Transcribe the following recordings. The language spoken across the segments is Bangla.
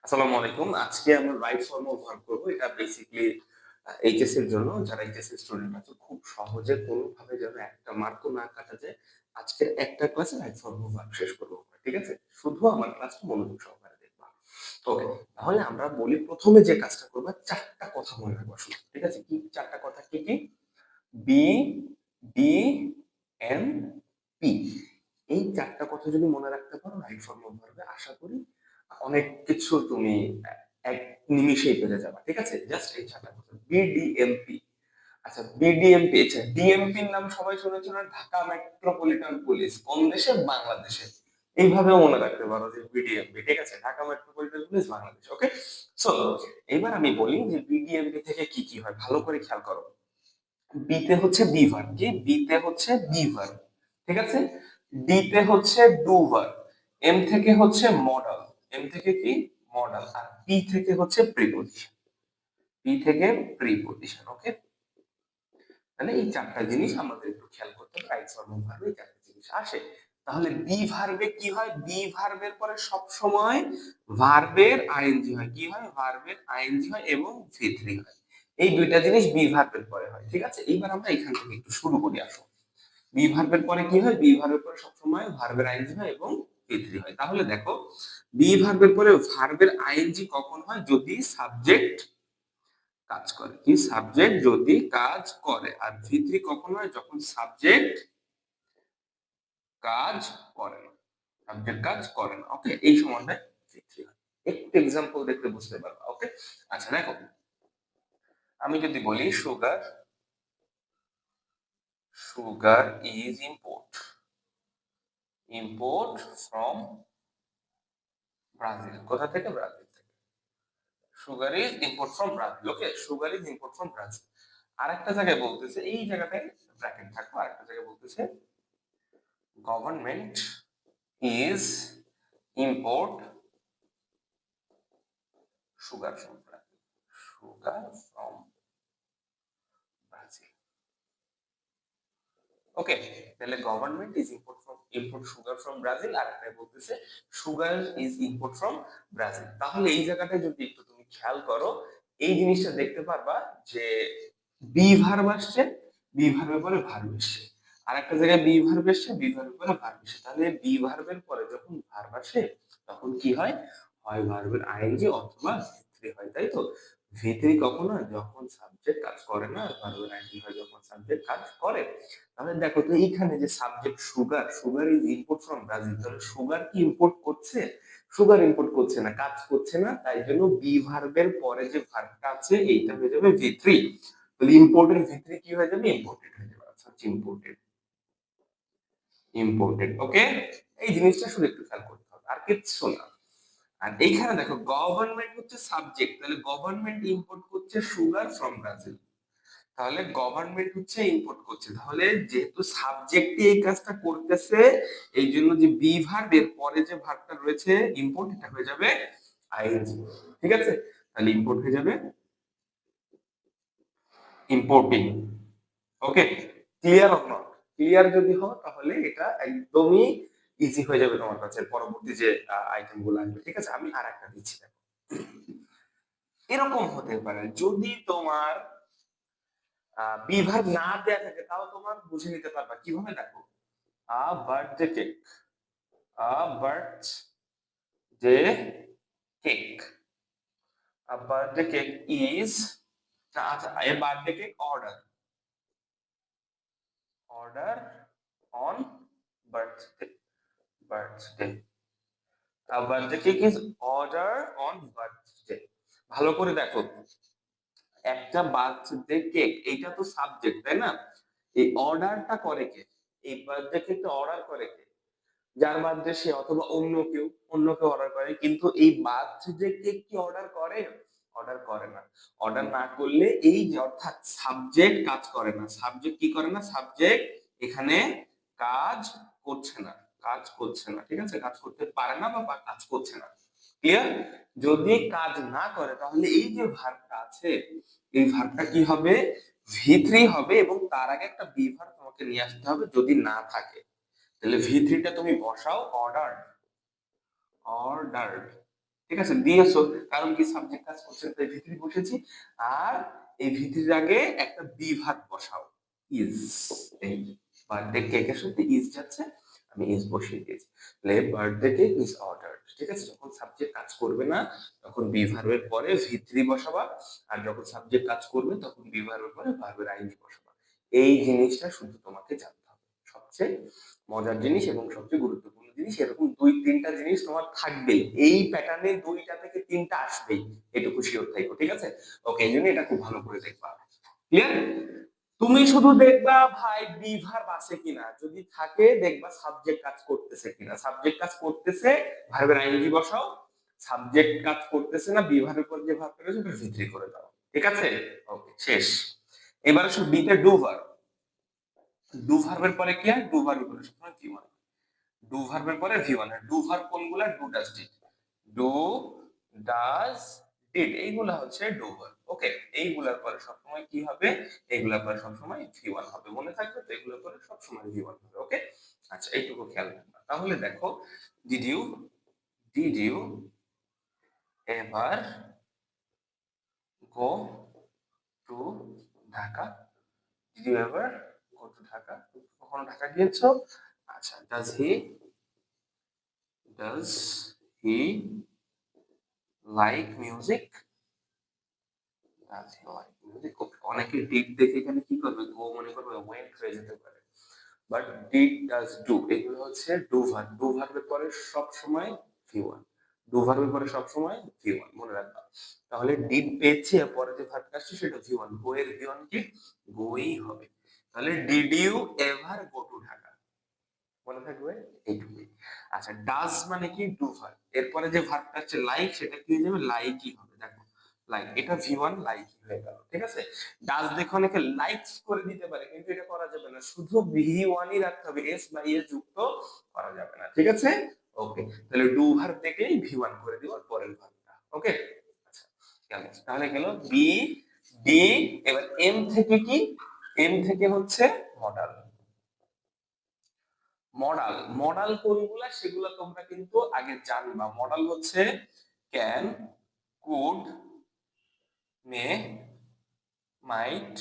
আসসালামু আলাইকুম। আজকে আমরা রাইট ফর্ম অফ ভার্ব করব। এটা বেসিক্যালি এইচএস এর জন্য যারা এইচএস এর স্টুডেন্ট আছে খুব সহজে কোনোভাবে যেন একটা মার্কও না কাটা যায়। আজকের একটা ক্লাসে রাইট ফর্ম অফ ভার্ব শেষ করব আমরা। ঠিক আছে? শুধু আমার ক্লাসটা মনোযোগ সহকারে দেখবা। ওকে। তাহলে আমরা বলি ১ম এ যে কাজটা করবা ৪ টা কথা মনে রাখবা শুধু। ঠিক আছে? কি ৪ টা কথা কি? B, D, M, P. এই ৪ টা কথা যদি মনে রাখতে পারো রাইট ফর্ম অফ ভার্বে আশা করি অনেক কিছু তুমি এক নিমিষেই পেরে যাবা। ঠিক আছে? জাস্ট এই ৪ টা কথা। বিডিএমপি। আচ্ছা বিডিএমপি আচ্ছা ডিএমপির নাম সবাই শুনেছো না? Dhaka metropolitan police. কোন দেশে? বাংলাদেশে। এইভাবেও মনে রাখতে পারো যে বিডিএমপি। ঠিক আছে? Dhaka metropolitan police Bangladesh. Okay? So এবার আমি বলি যে বিডিএমপি থেকে কি কি হয়? ভালো করে খেয়াল করো। বিতে হচ্ছে বি ভার্ব কি বিতে হচ্ছে বি ভার্ব ঠিক আছে ডিতে হচ্ছে ডু ভার্ব এম থেকে হচ্ছে মডাল এম থেকে কি মডাল আর পি থেকে হচ্ছে প্রিপোজিশন পি থেকে প্রিপোজিশন ওকে তাহলে এই ৪টা জিনিস আমাদের একটু খেয়াল করতে হবে রাইট ফর্ম অফ ভার্বে এই ৪টা জিনিস আসে তাহলে বি ভার্বে কি হয় বি ভার্বের পরে সব সময় ভার্বের আইএনজি হয় কি হয় ভার্বের আইএনজি হয় এবং ভি3 হয় এই দুইটা জিনিস বি ভার্বের পরে হয় ঠিক আছে এইবার আমরা এখান থেকে একটু শুরু করি আসো বি ভার্বের পরে কি হয় বি ভার্বের পরে সবসময় ভার্বের আইএনজি হয় এবং ভি3 হয় তাহলে দেখো বি ভার্বের পরে ভার্বের আইএনজি কখন হয় যদি সাবজেক্ট কাজ করে কি সাবজেক্ট যদি কাজ করে আর ভি3 কখন হয় যখন সাবজেক্ট কাজ করে না সাবজেক্ট কাজ করে না ওকে এই সময়টায় ভি3 হয় একটু এক্সাম্পল দেখলে বুঝতে পারবা ওকে আচ্ছা দেখো আমি যদি বলি sugar sugar is import from Brazil কোথা থেকে ব্রাজিল থেকে sugar is import from Brazil okay sugar is import from Brazil আরেকটা জায়গায় বলতেছে এই জায়গাটায় ব্র্যাকেট থাকবো আরেকটা জায়গায় বলতেছে government is import sugar from Brazil sugar from Brazil okay তাহলে government is import sugar from Brazil আর একটা বলতেছে sugar is import from Brazil তাহলে এই জায়গাটায় যদি একটু তুমি খেয়াল করো এই জিনিসটা দেখতে পারবা যে বি ভার্ব আসছে বি ভার্বের পরে ভার্ব এসছে আর একটা জায়গায় বি ভার্ব এসছে বি ভার্বের পরে ভার্ব এসছে তাহলে বি ভার্বের পরে যখন ভার্ব আসে তখন কি হয় হয় ভার্বের আইএনজি অথবা ভি3 হয় তাই তো ভি3 কখন হয় যখন সাবজেক্ট কাজ করে না আর ভার্বের আইএনজি হয় যখন সাবজেক্ট কাজ করে তাহলে দেখো তো এইখানে যে subject sugar sugar is import from Brazil তাহলে সুগার কি ইম্পোর্ট করছে সুগার ইম্পোর্ট করছে না কাজ করছে না তাই জন্য বি ভার্বের পরে যে ভার্বটা আছে এইটা হয়ে যাবে ভি3 তাহলে ইম্পোর্টেড ভি3 কি হয়ে যাবে ইম্পোর্টেড হয়ে যাবে আচ্ছা ইম্পোর্টেড ওকে এই জিনিসটা শুধু একটু খেয়াল করতে হবে আর কিচ্ছু না আর এইখানে দেখো গভর্নমেন্ট হচ্ছে সাবজেক্ট তাহলে গভর্নমেন্ট ইম্পোর্ট করছে সুগার ফ্রম ব্রাজিল তাহলে গভর্নমেন্ট হচ্ছে ইম্পোর্ট করছে তাহলে যেহেতু সাবজেক্টই এই কাজটা করতেছে এই জন্য যে বি ভার্ব এর পরে যে ভার্বটা রয়েছে ইম্পোর্ট এটা হয়ে যাবে আইএনজি ঠিক আছে তাহলে ইম্পোর্ট হয়ে যাবে importing okay clear or not clear যদি হয় তাহলে এটা একদমই ইজি হয়ে যাবে তোমার কাছে পরবর্তী যে আইটেম গুলো আসবে ঠিক আছে আমি আর একটা দিচ্ছি দেখো এরকম হতে পারে যদি তোমার বি ভার্ব না দেয়া থাকে তাও তোমার বুঝে নিতে পারবা কিভাবে দেখো a birthday cake a birthday cake a birthday cake is আচ্ছা a birthday cake order on birthday a birthday cake is order on birthday ভালো করে দেখো একটা বার্থডে কেক এইটা তো সাবজেক্ট তাই না এই অর্ডারটা করে কে এই বার্থডে কেকটা অর্ডার করে কে যার বার্থডে সে অথবা অন্য কেউ অর্ডার করে কিন্তু এই বার্থডে কেক কি অর্ডার করে না অর্ডার না করলে এই যে অর্থাৎ সাবজেক্ট কাজ করে না সাবজেক্ট কি করে না সাবজেক্ট এখানে কাজ করছে না কাজ করছে না ঠিক আছে কাজ করতে পারে না বা কাজ করছে না ক্লিয়ার যদি কাজ না করে তাহলে এই যে ভার্বটা আছে এই ভার্বটা কি হবে ভি3 হবে এবং তার আগে একটা বি ভার্ব তোমাকে নিয়ে আসতে হবে যদি না থাকে তাহলে ভি3 টা তুমি বসাও অর্ডার অর্ডার ঠিক আছে, দিয়েছো, কারণ কি সাবজেক্ট কাজ করছে তাই ভিতরি বসেছি। আর এই ভিতরির আগে একটা বি ভার্ব বসাও, ইজ। এই বার্থডে কেকের সাথে ইজ যাচ্ছে, আমি ইজ বসিয়ে দিয়েছি। তাহলে বার্থডে কেক ইজ অর্ডার্ড। ঠিক আছে, যখন সাবজেক্ট কাজ করবে না তখন বি ভার্বের পরে ভিতরি বসাবা, আর যখন সাবজেক্ট কাজ করবে তখন বি ভার্বের পরে ভার্বের আইএনজি বসাবা। এই জিনিসটা শুধু তোমাকে জানতে হবে, সবচেয়ে মজার জিনিস এবং সবচেয়ে গুরুত্বপূর্ণ জিনিস। এরকম দুই তিনটা জিনিস তোমার থাকবেই, এই প্যাটার্নে দুইটা থেকে তিনটা আসবেই, এটুকু শিওর থাকো। ঠিক আছে, ওকে, এই জন্য এটা খুব ভালো করে দেখবা। ক্লিয়ার? তুমি শুধু দেখবা ভাই বি ভার্ব আছে কিনা, যদি থাকে দেখবা সাবজেক্ট কাজ করতেছে কিনা। সাবজেক্ট কাজ করতেছে, ভার্বের আইএনজি বসাও। সাবজেক্ট কাজ করতেছে না, বি ভার্বের পর যে ভার্বটা রয়েছে ওটা ভিতরি করে দাও। ঠিক আছে, ওকে, শেষ। এবার আসো বিতে ডু ভার্ব। ডু ভার্বের পরে কি হয়? ডু ভার্বের পরে সবসময় কি হয়? ডু ভার্বের পরে ভি ওয়ান। ডু ভার্ব কোনগুলা? Do does did. Do does did এইগুলা হচ্ছে ডু ভার্ব। ওকে, এইগুলার পরে সবসময় কি হবে? এইগুলার পরে সবসময় ভি ওয়ান হবে, মনে থাকবে তো? এগুলোর পরে সবসময় ভি ওয়ান হবে। ওকে, আচ্ছা, এইটুকু খেয়াল রাখবা। তাহলে দেখো, did you did you ever go to Dhaka? Did you ever go to Dhaka? কখনো ঢাকা গিয়েছো? আচ্ছা, does he like music? Does he like music? Okay, অনেকে ডিড দেখে এখানে কি করবে? গো মনে করবে, ওয়েন্ট হয়ে যেতে পারে। বাট ডিড, ডাজ, ডু এগুলো হচ্ছে ডু ভার্ব। ডু ভার্বের পরে সব সময় ভি ওয়ান। ডু ভার্বের পরে সব সময় ভি ওয়ান, মনে রাখবা। তাহলে ডিড পেয়েছি, আর পরে যে ভার্বটা আসছে সেটা ভি ওয়ান। গো এর ভি ওয়ান কি? গোই হবে। তাহলে did you ever go to Dhaka, মনে থাকবে এইটুকুই। আচ্ছা, ডাজ মানে কি? Do verb. এরপরে যে ভার্বটা হচ্ছে লাইক, সেটা কি হয়ে যাবে? লাইকই হবে। দেখো, লাইক, এটা ভি ওয়ান লাইক হয়ে গেল। ঠিক আছে, ডাজ দেখো অনেকে লাইকস করে দিতে পারে, কিন্তু এটা করা যাবে না, শুধু ভি ওয়ানই রাখতে হবে, এস বা এস যুক্ত করা যাবে না। ঠিক আছে, ওকে, তাহলে ডু ভার্ব দেখলেই ভি ওয়ান করে দিব পরের ভার্বটা। ওকে, আচ্ছা, গেল। তাহলে গেল বি, ডি। এবার এম থেকে কি? এম থেকে হচ্ছে মডাল। মডাল, মডাল কোনগুলা সেগুলা তোমরা কিন্তু আগে জানবা। মডাল হচ্ছে can, could, may, might,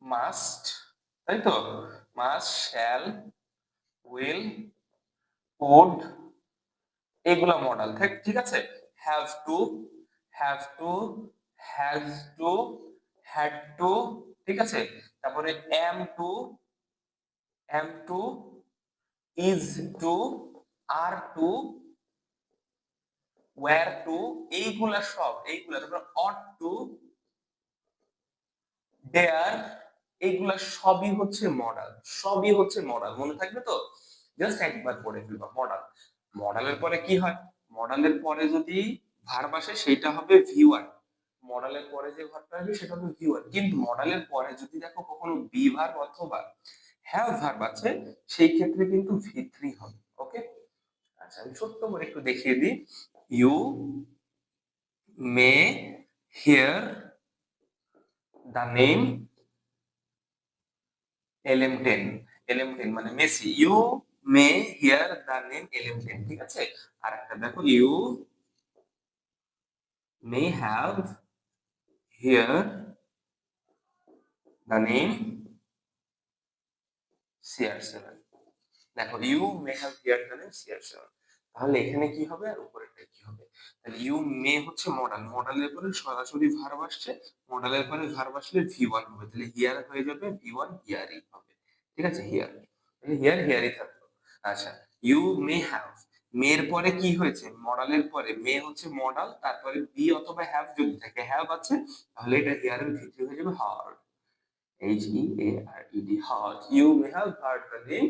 must, তাই তো? মাস্ট, শ্যাল, উইল, উড, এগুলা মডাল। ঠিক আছে, have to, have to, has to, had to. ঠিক আছে, তারপরে am to, am to, is to, are to, were to, এইগুলা সব, এইগুলা তারপর অট টু, দেয়ার, এইগুলা সবই হচ্ছে মডাল। সবই হচ্ছে মডাল, মনে থাকবে তো? জাস্ট একবার পড়ে ফেলবা মডাল। মডালের পরে কি হয়? মডালের পরে যদি ভার্ব আসে সেটা হবে ভি ওয়ান। মডালের পরে যে ভার্বটা আসবে সেটা হবে ভি ওয়ান। কিন্তু মডালের পরে যদি দেখো কখনো বি ভার্ব অথবা হ্যাভ ভার্ব আছে, সেই ক্ষেত্রে কিন্তু ভি থ্রি হবে। ওকে, আচ্ছা, আমি ছোট্ট করে একটু দেখিয়ে দিই। You may hear the name LM10। LM10 মানে Messi. You may hear the name LM10। ঠিক আছে, আর একটা দেখো, you may have hear the name CR7। দেখো, you may have hear the name CR7। তাহলে এখানে কি হবে আর উপরেরটা কি হবে? তাহলে ইউ মে হচ্ছে মডাল, মডালের পরে সরাসরি ভার্ব আসছে, মডালের পরে ভার্ব আসলে ভি ওয়ান হবে, তাহলে হিয়ার হয়ে যাবে ভি ওয়ান, হিয়ারই হবে। ঠিক আছে, হিয়ার, তাহলে হিয়ার হিয়ারই থাকলো। আচ্ছা, ইউ মে হ্যাভ, মের পরে কি হয়েছে? মডালের পরে মে হচ্ছে মডাল, তারপরে বি অথবা হ্যাভ যদি থাকে, হ্যাভ আছে, তাহলে এটা হিয়ারের ভিতরে হয়ে যাবে heard, HEARED, heard. You may have heard the name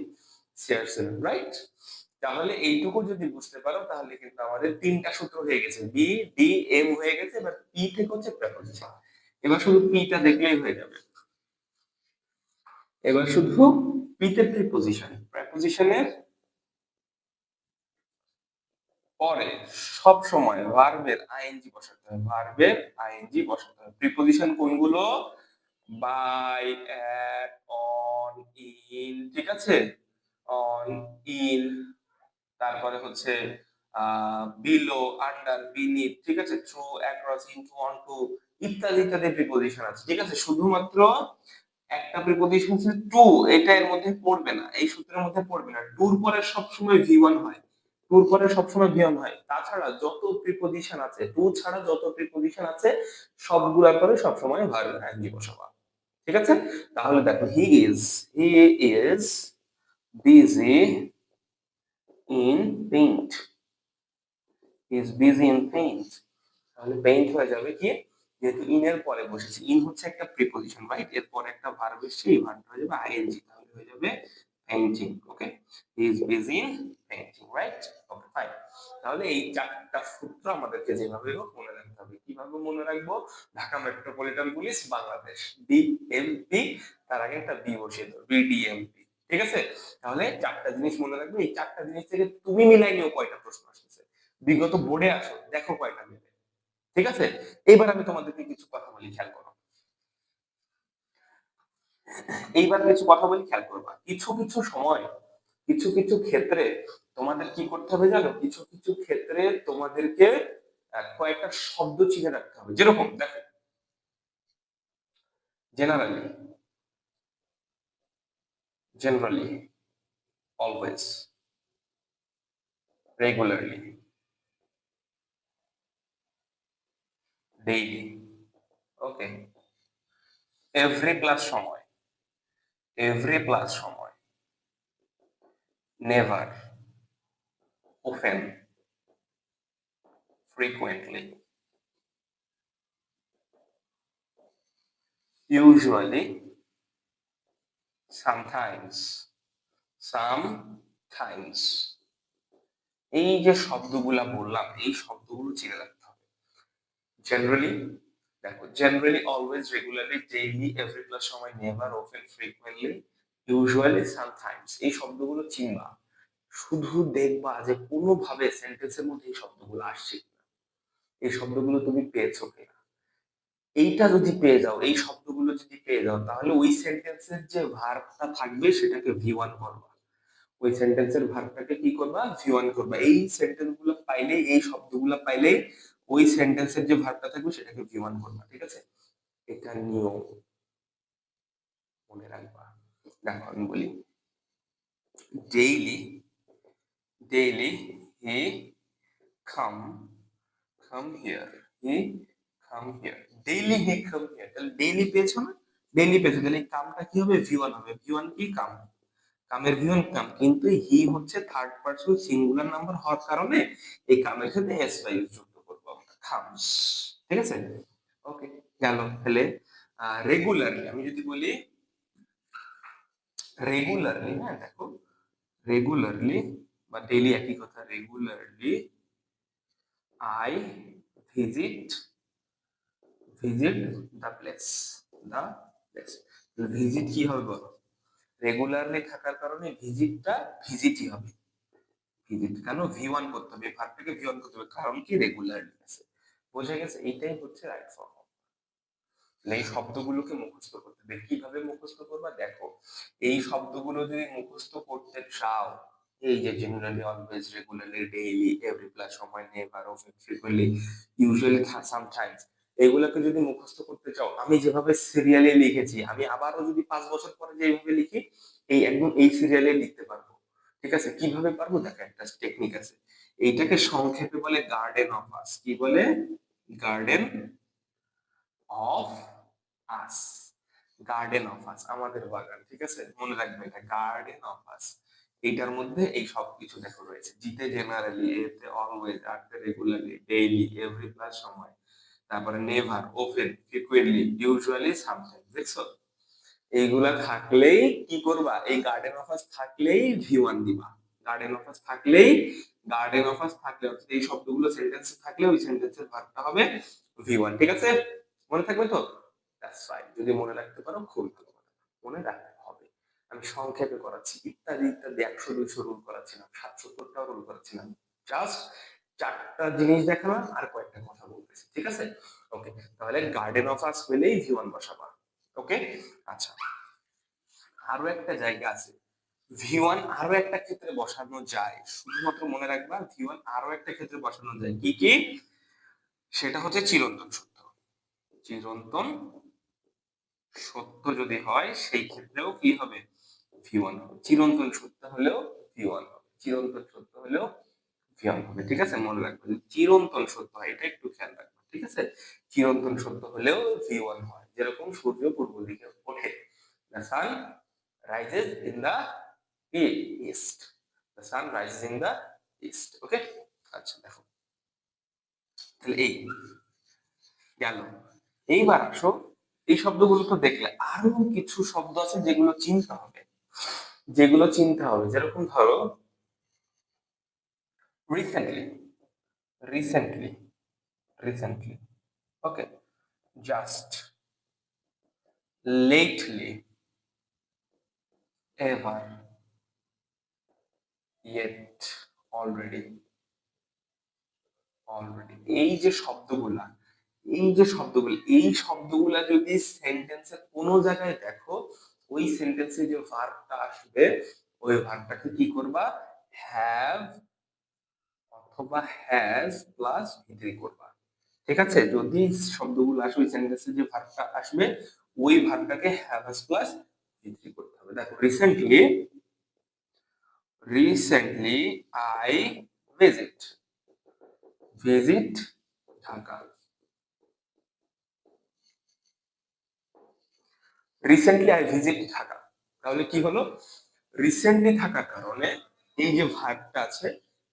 CR7, right? তাহলে এইটুকু যদি বুঝতে পারো তাহলে কিন্তু আমাদের তিনটা সূত্র হয়ে গেছে, বি, ডি, এম হয়ে গেছে। এবার পি থেকে হচ্ছে প্রেপোজিশন। এবার শুধু পিটা দেখলেই হয়ে যাবে। এবার শুধু পিতে প্রিপোজিশন, প্রেপোজিশনের পরে সব সময় ভার্বের আইএনজি বসাতে হবে, ভার্বের আইএনজি বসাতে হবে। প্রিপোজিশন কোনগুলো? By, at, on, in. ঠিক আছে, অন, ইন, তারপরে হচ্ছে বিলো, আন্ডার, বিনিথ, ঠিক আছে, থ্রু, অ্যাক্রস, ইনটু, অনটু, ইত্যাদি ইত্যাদি প্রিপোজিশন আছে, ঠিক আছে। শুধুমাত্র একটা প্রিপোজিশন হচ্ছে টু, এটা এর মধ্যে পড়বে না, এই সূত্রের মধ্যে পড়বে না। টুর পরে সবসময় ভি ওয়ান হয়, টুর পরে সবসময় ভি ওয়ান হয়। তাছাড়া যত প্রিপোজিশন আছে, টু ছাড়া যত প্রিপোজিশন আছে সবগুলোর পরে সবসময় ভার্ব আইএনজি বসাবা, ঠিক আছে। তাহলে দেখো, he is busy in paint, is busy in paint, তাহলে পেইন্ট হয়ে যাবে কি, যেহেতু ইন এর পরে বসেছে, ইন হচ্ছে একটা প্রিপোজিশন, রাইট, এর পরে একটা ভার্ব এসছে, এই ভার্বটা হয়ে যাবে আইএনজি, তাহলে হয়ে যাবে painting. Okay, he is busy in painting, right. Okay, fine. তাহলে এই চারটা সূত্র আমাদেরকে যেভাবে হোক মনে রাখতে হবে। কিভাবে মনে রাখবো? Dhaka metropolitan police Bangladesh, DMP, তার আগে একটা বি বসিয়ে দেবো, বিডিএমপি, ঠিক আছে। তাহলে চারটা জিনিস মনে রাখবে, এই চারটা জিনিস থেকে তুমি মিলাই নিও কয়টা প্রশ্ন আসছে, বিগত বোর্ডে আসো দেখো কয়টা মিলে, ঠিক আছে। এইবার আমি তোমাদেরকে কিছু কথা বলি, খেয়াল করো। এইবার কিছু কথা বলি, খেয়াল করবা। কিছু কিছু সময়, কিছু কিছু ক্ষেত্রে তোমাদের কি করতে হবে জানো? কিছু কিছু ক্ষেত্রে তোমাদেরকে কয়েকটা শব্দ চিনে রাখতে হবে। যেরকম দেখো, generally, generally, always, regularly, daily, okay, every plus সময়, এভরি প্লাস সময়, never, often, frequently, usually, sometimes, sometimes. এই যে শব্দগুলা বললাম, এই শব্দগুলো চিনে রাখতে হবে। জেনারেলি, দেখো, generally, always, regularly, daily, every plus সময়, never, often, frequently, usually, sometimes, এই শব্দগুলো চিনবা। শুধু দেখবা যে কোনোভাবে সেন্টেন্সের মধ্যে এই শব্দগুলো আসছে কিনা, এই শব্দগুলো তুমি পেয়েছো কিনা। এইটা যদি পেয়ে যাও, এই শব্দগুলো যদি পেয়ে যাও, তাহলে ওই সেন্টেন্সের যে ভার্বটা থাকবে সেটাকে ভি ওয়ান করবা, ওই সেন্টেন্সের ভার্বটাকে কি করবা, ভি ওয়ান করবা। এই সেন্টেন্স গুলো পাইলে, এই শব্দগুলো পাইলে ওই সেন্টেন্সের যে ভার্বটা থাকবে সেটাকে ভি ওয়ান করবা, ঠিক আছে। এটা নিয়ম, মনে রাখবা। দেখো আমি বলি, daily, daily, he come, come here, he come here, daily he come here. তাহলে ডেইলি পেয়েছো না? ডেইলি পেয়েছো, তাহলে এই কামটা কি হবে, ভি ওয়ান হবে। ভি ওয়ান কি, কাম, কামের ভি ওয়ান কাম, কিন্তু হি হচ্ছে থার্ড পারসন সিঙ্গুলার নাম্বার হওয়ার কারণে এই কামের সাথে এস বাই যুক্ত করবো আমরা, খামস, ঠিক আছে। ওকে, গেল। তাহলে রেগুলারলি, আমি যদি বলি রেগুলারলি, হ্যাঁ দেখো, রেগুলারলি বা ডেইলি একই কথা, regularly I visit, visit the place, the place. Visit কি হবে বলো? রেগুলারলি থাকার কারণে ভিজিটটা ভিজিটই হবে। ভিজিট কেন, ভি ওয়ান করতে হবে, ভার্বটাকে ভি ওয়ান করতে হবে, কারণ কি, রেগুলারলি আছে। বোঝা গেছে? এইটাই হচ্ছে রাইট ফর্ম। এই শব্দগুলোকে মুখস্থ করতে হবে। কিভাবে মুখস্থ করবা? দেখো, এই শব্দগুলো যদি মুখস্থ করতে চাও, এই যে generally, always, regularly, daily, every plus সময়, never, often, frequently, usually, sometimes, এগুলোকে যদি মুখস্থ করতে চাও, আমি যেভাবে সিরিয়ালে লিখেছি, আমি আবারও যদি 5 বছর পরে যেভাবে লিখি, এই একদম এই সিরিয়ালে লিখতে পারবো, ঠিক আছে। কিভাবে পারবো? দেখো, একটা টেকনিক আছে, এইটাকে সংক্ষেপে বলে গার্ডেন অফ আস। কি বলে? Garden of us, garden of us, আমাদের বাগান, ঠিক আছে। মনে রাখবে এটা, গার্ডেন অফ আস। এইটার মধ্যে এই সব কিছু দেখো রয়েছে। জিতে জেনারেলি, এতে অলওয়েজ, আরতে রেগুলারলি, ডেইলি, এভরি প্লাস সময়, তারপরে never, often, frequently, usually, sometimes, দেখছো? এইগুলা থাকলেই কি করবা, এই গার্ডেন অফ আস থাকলেই ভি ওয়ান দিবা। গার্ডেন অফ আস থাকলেই, গার্ডেন অফ আস থাকলে, অর্থাৎ এই শব্দগুলো সেন্টেন্সে থাকলে ওই সেন্টেন্সের ভার্বটা হবে ভি ওয়ান, ঠিক আছে। মনে থাকবে তো? That's fine. যদি মনে রাখতে পারো খুব ভালো কথা। মনে রাখতে হবে। আমি সংক্ষেপে করাচ্ছি, ইত্যাদি ইত্যাদি 100-200 রুল করাচ্ছি না, 770টাও রুল করাচ্ছি না, জাস্ট চারটা জিনিস দেখালাম আর কয়েকটা কথা বলতেছি, ঠিক আছে। ওকে, তাহলে গার্ডেন অফ আস পেলেই ভি ওয়ান বসাবা। ওকে, আচ্ছা, আরো একটা জায়গা আছে, V1 আরো একটা ক্ষেত্রে বসানো যায়, শুধুমাত্র মনে রাখবা V1 আরো একটা ক্ষেত্রে বসানো যায়, কি কি? সেটা হচ্ছে চিরন্তন সত্য। চিরন্তন সত্য যদি হয় সেই ক্ষেত্রেও কি হবে? V1 হবে। চিরন্তন সত্য হলেও V1 হবে, চিরন্তন সত্য হলেও V1 হবে। ঠিক আছে, মনে রাখবে যে চিরন্তন সত্য হয়, এটা একটু খেয়াল রাখবে। ঠিক আছে, চিরন্তন সত্য হলেও V1 হয়। যেরকম সূর্য পূর্ব দিকে ওঠে, the sun rises in the east, the sun rises in the east, ওকে। আচ্ছা দেখো, তাহলে এই গেল। এইবার আসো, এই শব্দগুলো তো দেখলে, আরো কিছু শব্দ আছে যেগুলো চিনতে হবে, যেগুলো চিনতে হবে। যেরকম ধরো recently, recently, recently, okay. Just, lately, ever, yet, already, already. এই যে শব্দগুলা, এই যে শব্দগুলো, এই শব্দগুলা যদি সেন্টেন্সের কোন জায়গায় দেখো, ওই সেন্টেন্সে যে ভার্বটা আসবে, ওই ভার্বটাকে কি করবা? হ্যাভ অথবা হ্যাজ প্লাস ভিত্রি করবা। ঠিক আছে, যদি শব্দগুলো আসবে, ওই সেন্টেন্সে যে ভার্বটা আসবে, ওই ভার্বটাকে হ্যাভ হ্যাজ প্লাস ভিত্রি করতে হবে। দেখো recently, recently I visit, visit Dhaka. Recently I visit Dhaka, তাহলে কি হলো? রিসেন্টলি থাকার কারণে এই যে ভার্বটা আছে,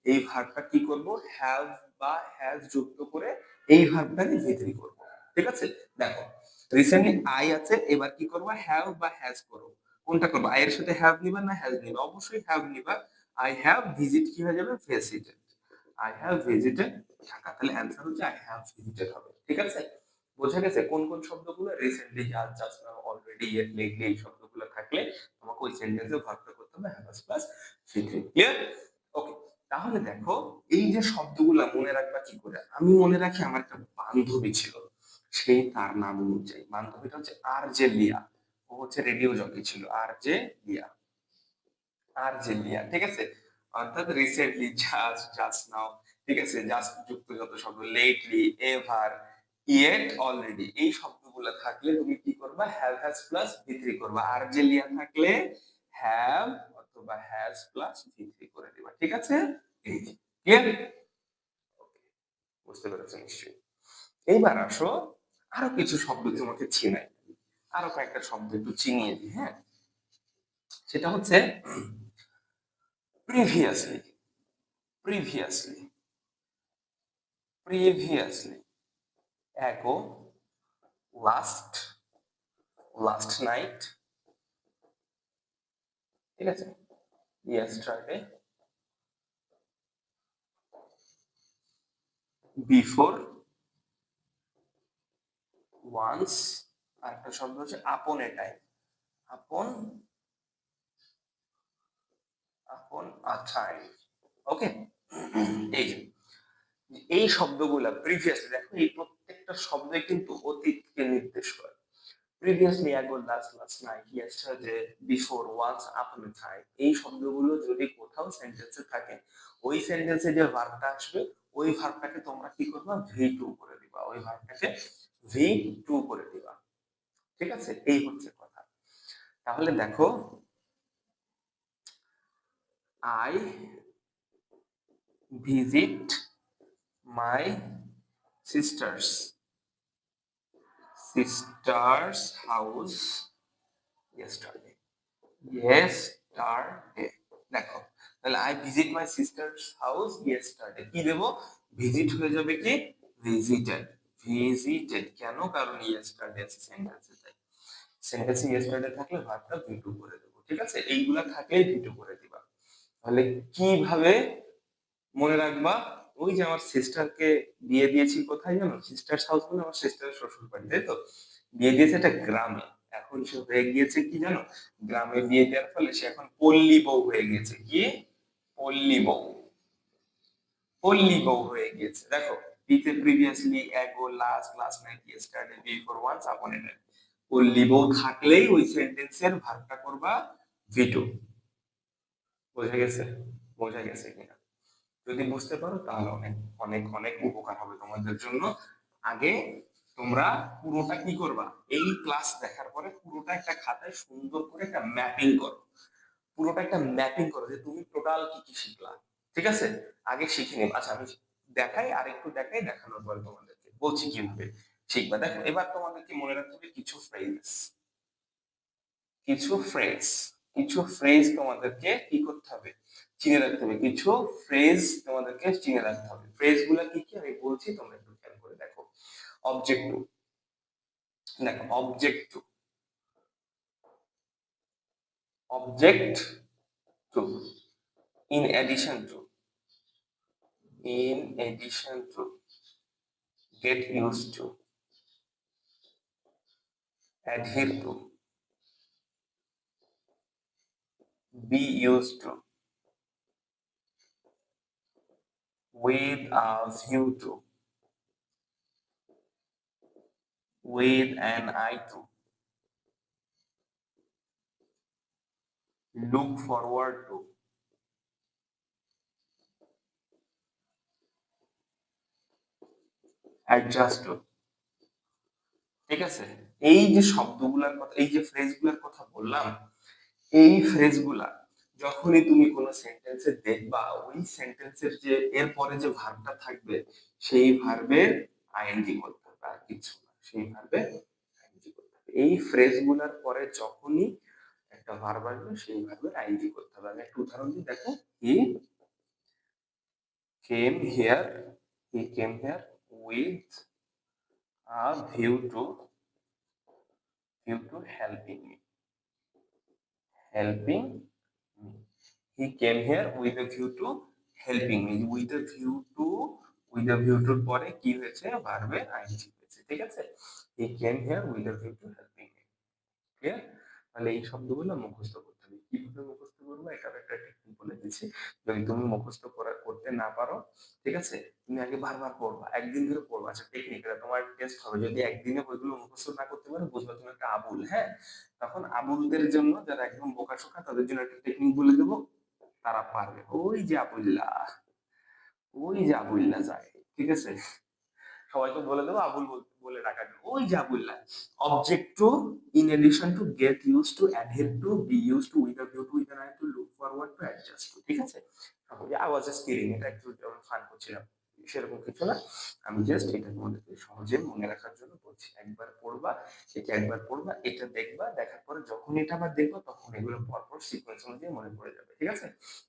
এই ভার্বটা কি করব? হ্যাভ বা হ্যাজ যুক্ত করে এই ভার্বটাকে ভিত্রি করব। ঠিক আছে, দেখো রিসেন্টলি আই আছে, এবার কি করব? হ্যাভ বা হ্যাজ করব। কোনটা করবো? আই এর সাথে হ্যাভ নিবা না হ্যাজ নিবা? অবশ্যই হ্যাভ নিবা। আই হ্যাভ ভিজিট কি হয়ে যাবে? Visited. I have visited Dhaka, তাহলে অ্যান্সার হচ্ছে আই হ্যাভ ভিজিটেড হবে। ঠিক আছে, বোঝা গেছে কোন কোন শব্দগুলো recently, just, just now, already, yet, lately, এই শব্দগুলো থাকলে তোমাকে ওই সেন্টেন্সে ভার্বটা করতে হবে হ্যাভ প্লাস ভিত্রি। ক্লিয়ার? ওকে। তাহলে দেখো, এই যে শব্দগুলা মনে রাখবা কি করে? আমি মনে রাখি, আমার একটা বান্ধবী ছিল, সেই তার নাম অনুযায়ী, বান্ধবীটা হচ্ছে আর জে লিয়া। ও হচ্ছে রেডিও জকি ছিল, আর জে লিয়া, আর জে লিয়া। ঠিক আছে, অর্থাৎ রিসেন্টলি, জাস্ট, জাস্ট নাও, ঠিক আছে, জাস্ট যুক্ত যত শব্দ, লেটলি, এভার, ইয়েট, অলরেডি, এই শব্দগুলো থাকলে তুমি কি করবা? হ্যাভ হ্যাজ প্লাস ভিত্রি করবা। আর যে লিয়া থাকলে হ্যাভ অথবা হ্যাজ প্লাস ভিত্রি করে দিবা। ঠিক আছে, এই যে ক্লিয়ার, বুঝতে পেরেছো নিশ্চয়ই। এইবার আসো, আরো কিছু শব্দ তোমাকে চিনাই, আরো কয়েকটা শব্দ একটু চিনিয়ে দিই, হ্যাঁ। সেটা হচ্ছে previously, previously, previously, ago, last, last night, ঠিক আছে, ইয়েস্টারডে, বিফোর, ওয়ান্স, আর একটা শব্দ হচ্ছে আপন এ টাইম, আপন, আপন আ টাইম, ওকে। এই যে এই শব্দগুলা প্রিভিয়াসলি, দেখো এই প্রত্যেকটা শব্দই কিন্তু অতীতকে নির্দেশ করে। Previously, ago, last, last night, yesterday, before, once, upon a time, এই শব্দগুলো যদি কোথাও সেন্টেন্সে থাকে, ওই সেন্টেন্সে যে ভার্বটা আসবে, ওই ভার্বটাকে তোমরা কি করবা? ভি টু করে দিবা, ওই ভার্বটাকে ভি টু করে দিবা। ঠিক আছে, এই হচ্ছে কথা। তাহলে দেখো, I visit my sisters, sisters house yesterday, yesterday, দেখো, তাহলে I visit my sisters house yesterday, কি দেবো? ভিজিট হয়ে যাবে কি? Visited, visited. কেন? কারণ yesterday আছে সেন্টেন্সে, তাই সেন্টেন্সে yesterday থাকলে ভার্বটা ভি টু করে দেবো। ঠিক আছে, এইগুলা থাকলেই ভি টু করে দিবা। তাহলে কিভাবে মনে রাখবা? ওই যে আমার সিস্টারকে বিয়ে দিয়েছি কোথায় জানো? সিস্টার্স হাউস মানে আমার সিস্টারের শ্বশুর বাড়ি, তাই তো? বিয়ে দিয়েছে একটা গ্রামে, এখন সে হয়ে গিয়েছে কি জানো? গ্রামে বিয়ে দেওয়ার ফলে সে এখন পল্লী বউ হয়ে গিয়েছে। কি? পল্লী বউ, পল্লী বউ হয়ে গিয়েছে। দেখো, বিতে previously, ago, last, last night, yesterday, before, once, upon a time. পল্লী বউ থাকলেই ওই সেন্টেন্সের ভার্বটা করবা ভি টু। বোঝা গেছে? বোঝা গেছে কিনা? যদি বুঝতে পারো তাহলে অনেক অনেক অনেক উপকার হবে তোমাদের জন্য। আগে তোমরা পুরোটা কি করবা, এই ক্লাস দেখার পরে পুরোটা একটা খাতায় সুন্দর করে একটা ম্যাপিং করো। পুরোটা একটা ম্যাপিং করো যে তুমি টোটাল কি কি শিখলা। ঠিক আছে? আগে শিখে নিবা। আচ্ছা আমি দেখাই, আর একটু দেখাই, দেখানোর পরে তোমাদেরকে বলছি কিভাবে শিখবা। দেখো এবার তোমাদেরকে মনে রাখতে হবে কিছু ফ্রেজ, কিছু ফ্রেজ, কিছু ফ্রেজ তোমাদেরকে কি করতে হবে, চিনে রাখতে হবে। কিছু ফ্রেজ তোমাদেরকে চিনে রাখতে হবে। ফ্রেজ গুলা কি কি আমি বলছি, তোমরা একটু খেয়াল করে দেখো। অবজেক্ট টু, দেখো object to, object to, in addition to, in addition to, get used to, adhere to, be used to, with a view to, with an eye to, look forward to, adjust to। ঠিক আছে? এই যে শব্দগুলোর কথা, এই যে ফ্রেজগুলোর কথা বললাম, এই ফ্রেজগুলা যখনই তুমি কোনো সেন্টেন্সে দেখবা, ওই সেন্টেন্সের যে এরপরে যে ভার্বটা থাকবে, সেই ভার্বের আইএনজি করতে হবে, আর কিছু না। সেই ভার্বের আইএনজি করতে হবে। এই ফ্রেজগুলার পরে যখনই একটা ভার্ব আসবে, সেই ভার্বের আইএনজি করতে হবে। আমি একটা উদাহরণ দিই, দেখো। He came here, he came here with a view to helping me, helping me. He came here with a view to helping me. With a view to, with a view to পরে কি হয়েছে, ভার্বের আইএনজি হয়েছে। ঠিক আছে? He came here with a view to helping me। Clear? তাহলে এই শব্দগুলো মুখস্থ করতে হবে। কিভাবে মুখস্থ করবো, এটার একটা টেকনিক বলে দিচ্ছি। যদি তুমি মুখস্থ করতে না পারো, ঠিক আছে, তুমি আগে বারবার পড়বা, একদিন ধরে পড়বা। আচ্ছা টেকনিক, এটা তোমার টেস্ট হবে। যদি একদিনে বইগুলো মুখস্থ না করতে পারো, বুঝবা তুমি একটা আবুল। হ্যাঁ, তখন আবুলদের জন্য, যারা একদম বোকাশোকা, তাদের জন্য একটা টেকনিক বলে দেবো, তারা পারবে। ওই যে আবুল্লাহ, ওই যে আবুল্লাহ যায়। ঠিক আছে? সবাইকে বলে দেবো আবুল বলে ডাকা যাবে। ওই যে Abdullah. Object to, in addition to, get use to, adhere to, be use to, with a view to, with an eye to, look forward to, adjust to. ঠিক আছে? আই ওয়াজ জাস্ট কিডিং, এটা একটু ফান করছিলাম, সেরকম কিছু না। আমি জাস্ট এটা তোমাদেরকে সহজে মনে রাখার জন্য বলছি। একবার পড়বা, এটা একবার পড়বা, এটা দেখবা, দেখার পরে যখন এটা আবার দেখবা, তখন এগুলো পরপর সিকোয়েন্স অনুযায়ী মনে পড়ে যাবে। ঠিক আছে?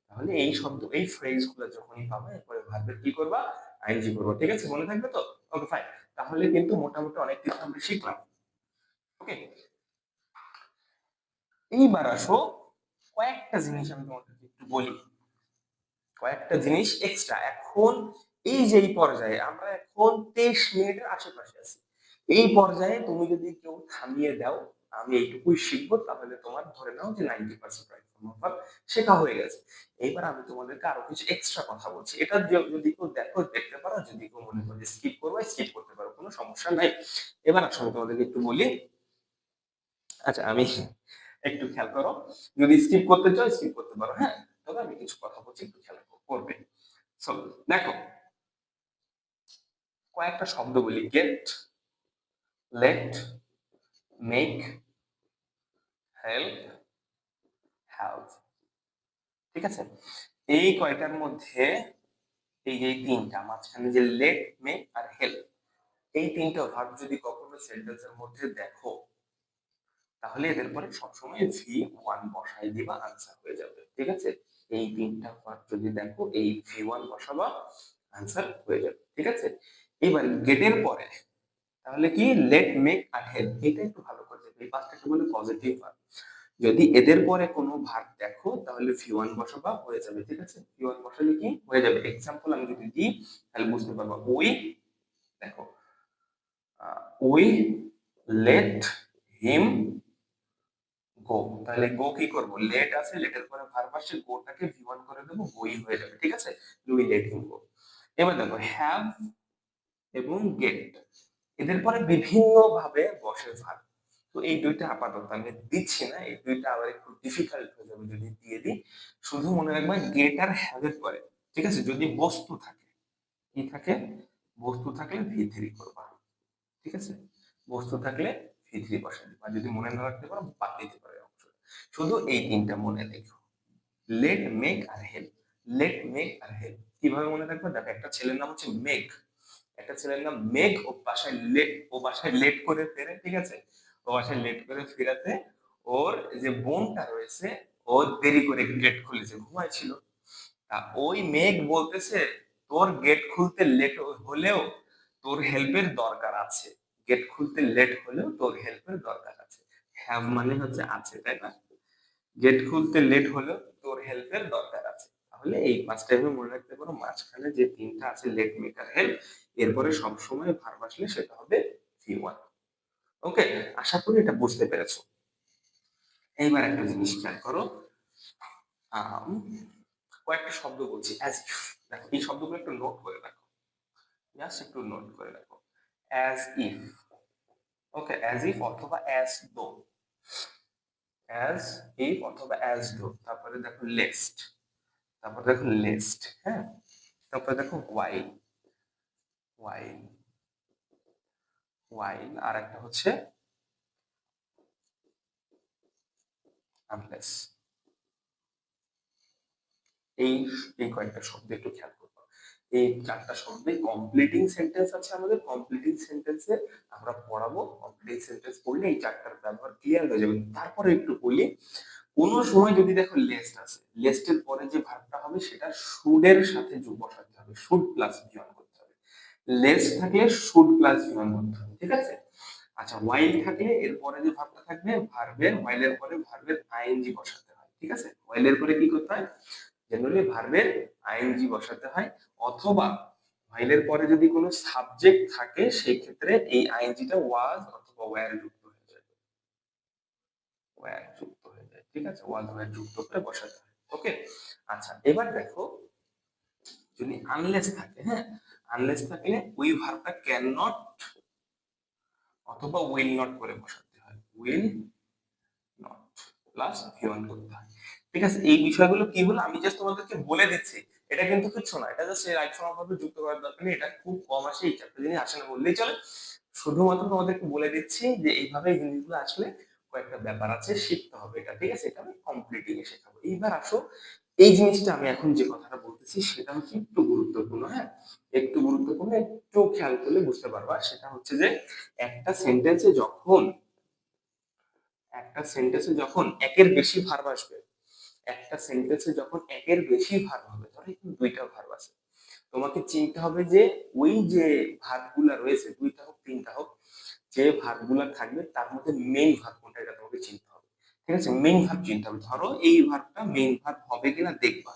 তাহলে এই শব্দ, এই ফ্রেজ গুলো যখনই পাবা, এরপরে ভার্বের কি করবা, আইএনজি করবা। ঠিক আছে? মনে থাকবে তো? Okay fine. তাহলে কিন্তু মোটামুটি অনেক কিছু আমরা শিখলাম। ওকে, এইবার আসো, কয়েকটা জিনিস আমি তোমাদেরকে একটু বলি, কয়েকটা জিনিস এক্সট্রা। এখন এই যে এই পর্যায়ে আমরা এখন 23 মিনিটের আশেপাশে আছি। এই পর্যায়ে তুমি যদি কেউ থামিয়ে দাও, আমি এইটুকুই শিখবো, তাহলে তোমার ধরে নাও যে 90% রাইট ফর্ম অফ ভার্ব শেখা হয়ে গেছে। এইবার আমি তোমাদেরকে আরো কিছু এক্সট্রা কথা বলছি। এটা যদি কেউ দেখো, দেখতে পারো, যদি কেউ মনে করো স্কিপ করবে, স্কিপ করতে পারো, কোনো সমস্যা নাই। এবার আসলে তোমাদেরকে একটু বলি। আচ্ছা আমি একটু খেয়াল করো, যদি স্কিপ করতে চাও স্কিপ করতে পারো। হ্যাঁ, তবে আমি কিছু কথা বলছি, একটু খেয়াল করবে। সো দেখো, কয়েকটা শব্দ বলি। Get, let, make, help, help. ঠিক আছে? এই কয়টার মধ্যে, এই যে তিনটা মাঝখানে যে লেট, মেক আর হেল্প, এই তিনটা ভার্ব যদি কখনো সেন্টেন্সের মধ্যে দেখো, তাহলে এদের পরে সবসময় ভি ওয়ান বসাই দিবা, আনসার হয়ে যাবে। ঠিক আছে? এই তিনটা ভার্ব যদি দেখো, এই ভি ওয়ান বসাবা, আনসার হয়ে যাবে। ঠিক আছে? এবার গেটের পরে তাহলে কি, লেট, মেক আর হেল্প, এটা একটু ভালো করে দেখবে। এই পাঁচটাকে বলে পজিটিভ ভার্ব। যদি এদের পরে কোনো ভার্ব দেখো, তাহলে ভি ওয়ান বসাবা, হয়ে যাবে। ঠিক আছে? ভি ওয়ান বসালে কি হয়ে যাবে, এক্সাম্পল আমি যদি দিই, তাহলে বুঝতে পারবা। উই, দেখো, উই লেট হিম গো। তাহলে গো কি করব, লেট আছে, লেটের পরে ভার্ব আসছে, গোটাকে ভি ওয়ান করে দেবো, গোই হয়ে যাবে। ঠিক আছে? উই লেট হিম গো। এবার দেখো, হ্যাভ এবং গেট, এদের পরে বিভিন্ন ভাবে বসে ভার্ব। তো এই দুইটা আপাতত আমি দিচ্ছি না, এই দুইটা আবার একটু ডিফিকাল্ট হয়ে যাবে যদি দিয়ে দিই। শুধু মনে রাখবা গেট আর হ্যাভ এর পরে, ঠিক আছে, যদি বস্তু থাকে, কি থাকে, বস্তু থাকলে ভি3 করবা, ঠিক আছে, বস্তু থাকলে ভি3 বসাই দিবা, যদি মনে না রাখতে পারো বাদ দিতে পারো এই অংশটা। শুধু এই তিনটা মনে রেখো, লেট, মেক আর হেল্প। লেট, মেক আর হেল্প কিভাবে মনে রাখবে? দেখো, একটা ছেলের নাম হচ্ছে মেঘ, একটা ছেলের নাম মেঘ, ও বাসায় লেট, ও বাসায় লেট করে ফেরে, ঠিক আছে, ও বাসায় লেট করে ফেরাতে ওর যে বোনটা রয়েছে ও দেরি করে গেট খুলেছে, ঘুমাইছিল। তা ওই মেঘ বলতেছে তোর গেট খুলতে লেট হলেও তোর হেল্পের দরকার আছে, গেট খুলতে লেট হলেও তোর হেল্পের দরকার আছে। হ্যাভ মানে হচ্ছে আছে, তাই না? গেট খুলতে লেট হলেও তোর হেল্পের দরকার আছে। তাহলে এই পাঁচটা ভাবে মনে রাখতে পারো, মাঝখানে যে তিনটা আছে লেট, মেক আর হেল্প, এরপরে সবসময় ভার্ব আসলে সেটা হবে ভি1। ওকে, আশা করি এটা বুঝতে পেরেছো। এইবার একটা জিনিস খেয়াল করো, আম, কয়েকটা শব্দ বলছি অ্যাজ ইফ, দেখো এই শব্দগুলো একটু নোট করে রাখো, জাস্ট একটু নোট করে রাখো। As if, okay, as if অথবা অ্যাজ দো, অ্যাজ ইফ অথবা অ্যাজ দো, তারপরে দেখো লেস্ট, তারপর দেখো লেস্ট, হ্যাঁ, তারপরে দেখো ওয়াইল, ওয়াইল, ওয়াইল, আর একটা হচ্ছে আনলেস। এই এই কয়েকটা শব্দ একটু খেয়াল করবো। এই চারটা শব্দে কমপ্লিটিং সেন্টেন্স আছে আমাদের, কমপ্লিটিং সেন্টেন্সে আমরা পড়াবো, কমপ্লিটিং সেন্টেন্স পড়লে এই চারটার ব্যবহার ক্লিয়ার হয়ে যাবে। তারপরে একটু বলি, কোনো সময় যদি দেখো লেস্ট আছে, লেস্টের পরে যে ভার্বটা হবে সেটা শুড এর সাথে যোগ বসাতে হবে, শুড প্লাস ভিওয়ান করতে হবে। লেস্ট থাকলে শুড প্লাস ভিওয়ান করতে হবে, ঠিক আছে। আচ্ছা, ওয়াইল থাকলে এরপরে যে ভার্বটা থাকবে, ভার্বের, ওয়াইলের পরে ভার্বের আইএনজি বসাতে হয়, ঠিক আছে, ওয়াইলের পরে কি করতে হয়, জেনারেলি ভার্বের আইএনজি বসাতে হয়, অথবা ভাইলের পরে যদি কোনো সাবজেক্ট থাকে সেই ক্ষেত্রে এই আইএনজিটা ওয়াজ অথবা ওয়্যার যুক্ত হয়ে যায়, ওয়্যার যুক্ত হয়ে যায়, ঠিক আছে, ওয়াজ ওয়্যার যুক্ত করে বসাতে হয়। ওকে, আচ্ছা এবার দেখো, যদি আনলেস থাকে, হ্যাঁ, আনলেস থাকলে ওই ভার্বটা ক্যান নট অথবা উইল নট করে বসাতে হয়, উইল নট প্লাস ভি1 করতে হয়, ঠিক আছে। এই বিষয়গুলো কি হলো আমি জাস্ট তোমাদেরকে বলে দিচ্ছি, এটা কিন্তু কিছু না, এটা জাস্ট রাইট ফর্ম ভাবে যুক্ত করার দরকার নেই, এটা খুব কম আসে, এই চারটা জিনিস আসে না বললেই চলে। শুধুমাত্র তোমাদেরকে বলে দিচ্ছি যে এইভাবে এই জিনিসগুলো আসলে কয়েকটা ব্যাপার আছে, শিখতে হবে এটা, ঠিক আছে, এটা আমি কমপ্লিটিং এ শেখাবো। এইবার আসো, এই জিনিসটা আমি এখন যে কথাটা বলতেছি সেটা হচ্ছে একটু গুরুত্বপূর্ণ, হ্যাঁ, একটু গুরুত্বপূর্ণ, একটু খেয়াল করলে বুঝতে পারবা। সেটা হচ্ছে যে একটা সেন্টেন্সে যখন, একটা সেন্টেন্সে যখন একের বেশি ভার্ব আসবে, একটা সেন্টেন্সে যখন একের বেশি ভার্ব হবে, ধরো এখানে দুইটা ভার্ব আছে, তোমাকে চিনতে হবে যে ওই যে ভার্বগুলা রয়েছে, দুইটা হোক তিনটা হোক, যে ভার্বগুলা থাকবে তার মধ্যে মেইন ভার্ব কোনটা এটা তোমাকে চিনতে হবে, ঠিক আছে, মেইন ভার্ব চিনতে হবে। ধরো এই ভার্বটা মেইন ভার্ব হবে কিনা দেখবা,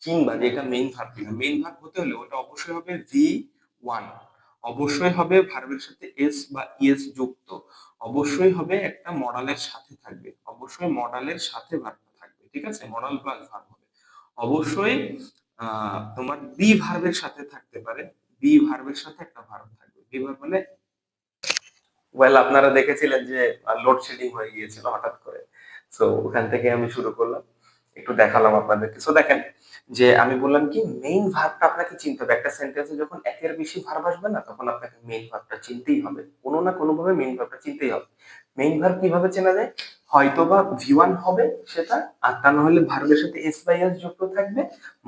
চিনবা যে এটা মেইন ভার্ব কিনা। মেইন ভার্ব হতে হলে ওটা অবশ্যই হবে ভি1, অবশ্যই হবে ভার্বের সাথে এস বা ইএস যুক্ত, অবশ্যই হবে একটা মডালের সাথে থাকবে, অবশ্যই মডালের সাথে ভার্বটা থাকবে, ঠিক আছে, মডাল প্লাস ভার্ব হবে, অবশ্যই তোমার বি ভার্বের সাথে থাকতে পারে, বি ভার্বের সাথে একটা ভার্ব থাকবে। বি ভার্ব মানে, ওয়েল আপনারা দেখেছিলেন যে লোডশেডিং হয়ে গিয়েছিল হঠাৎ করে, সো ওখান থেকে আমি শুরু করলাম, একটু দেখালাম আপনাদেরকে। সো দেখেন, যে আমি বললাম কি মেইন ভার্বটা আপনাকে চিনতে হবে, একটা সেন্টেন্সে যখন একের বেশি ভার্ব আসবে না তখন আপনাকে মেইন ভার্বটা চিনতেই হবে, কোনো না কোনো ভাবে মেইন ভার্বটা চিনতেই হবে। মেইন ভার্ব কিভাবে চেনা যায়? হয়তোবা ভি1 হবে সেটা, আর তা না হলে ভার্বের সাথে এস বাই এস যুক্ত থাকবে,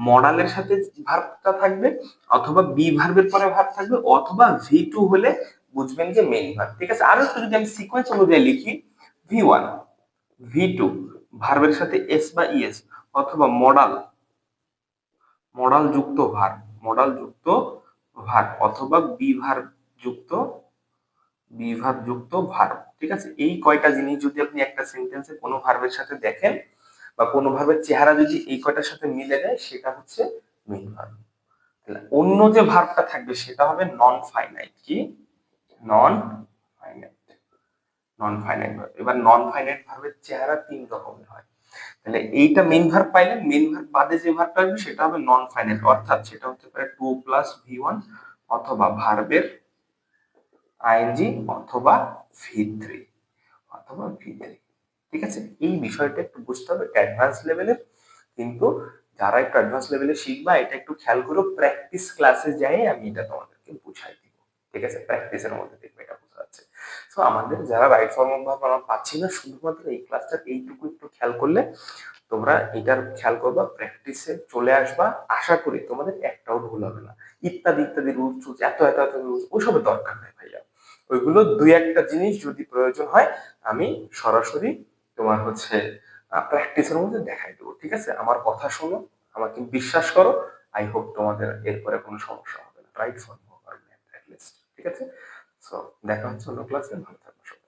মডালের সাথে ভার্বটা থাকবে, অথবা বি ভার্বের পরে ভার্ব থাকবে, অথবা ভি2 হলে বুঝবেন যে মেইন ভার্ব, ঠিক আছে। আরো একটু যদি আমি সিকোয়েন্স অনুযায়ী লিখি, ভি1, ভি2, ভার্বের সাথে এস বা ইএস, অথবা মডাল, মডাল যুক্ত ভার্ব, মডাল যুক্ত ভার্ব, অথবা বি ভার্ব যুক্ত, বি ভার্ব যুক্ত ভার্ব, ঠিক আছে। এই কয়টা জিনিস যদি আপনি একটা সেন্টেন্সে কোনো ভার্বের সাথে দেখেন, বা কোনো ভার্বের চেহারা যদি এই কয়টার সাথে মিলে যায়, সেটা হচ্ছে মেইন ভার্ব। অন্য যে ভার্বটা থাকবে সেটা হবে নন ফাইনাইট, কি non finite, non finite verb. এবার নন ফাইনাইট ভার্বের চেহারা তিন রকমের হয়, তাহলে এইটা মেইন ভার্ব পাইলে মেইন ভার্ব বাদে যে ভার্বটা আসবে সেটা হবে নন ফাইনাইট, অর্থাৎ সেটা হতে পারে টু প্লাস ভি1, অথবা ভার্বের আইএনজি, অথবা ভি3, অথবা V3। ঠিক আছে? এই বিষয়টা একটু বুঝতে হবে অ্যাডভান্স লেভেলের। কিন্তু যারা একটু অ্যাডভান্স লেভেলে শিখবা এটা একটু খেয়াল করো, প্র্যাকটিস ক্লাসে যেয়ে আমি এটা তোমাদেরকে বুঝাই দিব। ঠিক আছে? প্র্যাকটিসের মধ্যে দেখবে এটা বোঝা যাচ্ছে। সো আমাদের যারা রাইট ফর্ম অফ ভার্ব আমরা পাচ্ছি না, শুধুমাত্র এই ক্লাসটা এইটুকু একটু খেয়াল করলে তোমরা এটার খেয়াল করবা, প্র্যাকটিসে চলে আসবা। আশা করি তোমাদের একটাও ভুল হবে না। ইত্যাদি ইত্যাদি রুলস এত রুলস ওইসবের দরকার নেই ভাইয়া। ওইগুলো দুই একটা জিনিস যদি প্রয়োজন হয় আমি সরাসরি তোমার হচ্ছে প্র্যাকটিসের মধ্যে দেখাই দেবো। ঠিক আছে? আমার কথা শোনো, আমাকে বিশ্বাস করো। আই হোপ তোমাদের এরপরে কোনো সমস্যা হবে না। রাইট ফর্ম অফ ভার্ব, ঠিক আছে? সো দেখা হচ্ছে অন্য ক্লাসে। ভালো থাকো সবাই।